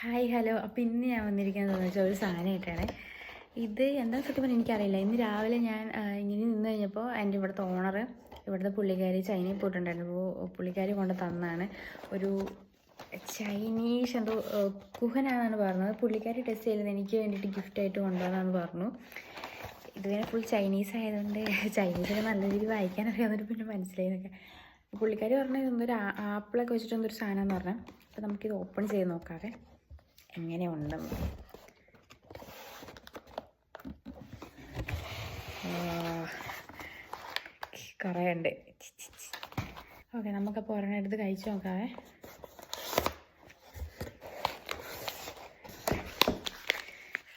Hi hello. അപ്പോൾ ഇന്ന് ഞാൻ വന്നിരിക്കുന്നതെന്ന് വെച്ചാൽ ഒരു സാധനമായിട്ടാണ്. ഇത് എന്താ സത്യം പറഞ്ഞാൽ എനിക്കറിയില്ല. ഇന്ന് രാവിലെ ഞാൻ ഇങ്ങനെ നിന്ന് കഴിഞ്ഞപ്പോൾ എൻ്റെ ഇവിടുത്തെ ഓണർ, ഇവിടുത്തെ പുള്ളിക്കാരി ചൈനയിൽ പോയിട്ടുണ്ടായിരുന്നു. അപ്പോൾ പുള്ളിക്കാരി കൊണ്ട് തന്നാണ് ഒരു ചൈനീസ് എന്തോ കുഹനാണെന്നാണ് പറഞ്ഞത്. പുള്ളിക്കാരി ടെസ്റ്റ് ചെയ്യുന്നത് എനിക്ക് വേണ്ടിയിട്ട് ഗിഫ്റ്റായിട്ട് കൊണ്ടുവന്നാന്ന് പറഞ്ഞു. ഇതുവരെ ഫുൾ ചൈനീസ് ആയതുകൊണ്ട് ചൈനീസൊക്കെ നല്ല രീതിയിൽ വായിക്കാൻ അറിയാവുന്നൊരു പിന്നെ മനസ്സിലായെന്നൊക്കെ. പുള്ളിക്കാരി പറഞ്ഞത് എന്തൊരു ആപ്പിളൊക്കെ വെച്ചിട്ട് എന്തൊരു സാധനം എന്ന് പറഞ്ഞാൽ. അപ്പോൾ നമുക്കിത് ഓപ്പൺ ചെയ്ത് നോക്കാവേ എങ്ങനെ ഉണ്ടെന്ന്. കുറേ ഉണ്ട്. ഓക്കെ, നമുക്കപ്പോൾ ഒരെണ്ണം എടുത്ത് കഴിച്ച് നോക്കാവേ.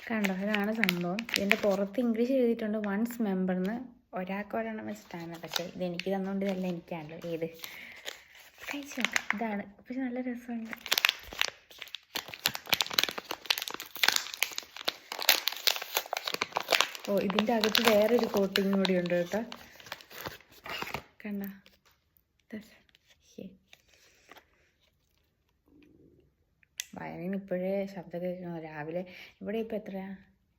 കണ്ടോ, ഇതാണ് സംഭവം. ഇതിൻ്റെ പുറത്ത് ഇംഗ്ലീഷ് എഴുതിയിട്ടുണ്ട് വൺസ് മെമ്പർന്ന്. ഒരാൾക്ക് ഒരെണ്ണം വെച്ചിട്ടാണ്, പക്ഷേ ഇത് എനിക്ക് തന്നുകൊണ്ട് ഇതല്ല എനിക്കാണല്ലോ. ഏത് കഴിച്ച് നോക്കാം. ഇതാണ്, പക്ഷെ നല്ല രസമുണ്ട്. ഓ, ഇതിൻ്റെ അകത്ത് വേറൊരു കോട്ടിങ് കൂടി ഉണ്ട് കേട്ടോ. കണ്ട, വയറിന് ഇപ്പോഴേ ശബ്ദം കേൾക്കണം. രാവിലെ ഇവിടെ ഇപ്പോൾ എത്രയാ,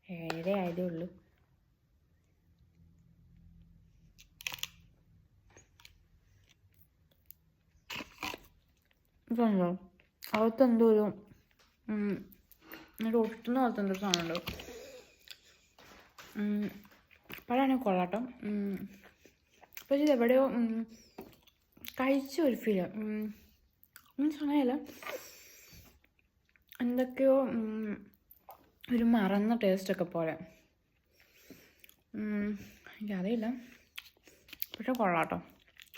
7 ആയതേ ഉള്ളൂ. ഇതുണ്ടോ, അകത്തെന്തോ ഒരു ഒട്ടുന്ന പോലത്തെ എന്തോ സാധനമുണ്ടോ. പഴമാണെങ്കിൽ കൊള്ളാട്ടോ. പക്ഷേ ഇതെവിടെയോ കഴിച്ച ഒരു ഫീല്. മീൻസ് അങ്ങനെയല്ല, എന്തൊക്കെയോ ഒരു മറന്ന ടേസ്റ്റൊക്കെ പോലെ. എനിക്കറിയില്ല, പക്ഷെ കൊള്ളാട്ടോ.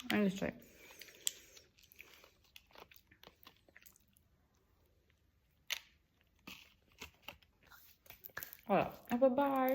നല്ല ഇഷ്ടമായി. കൊള്ളാം. അപ്പോൾ ബൈ.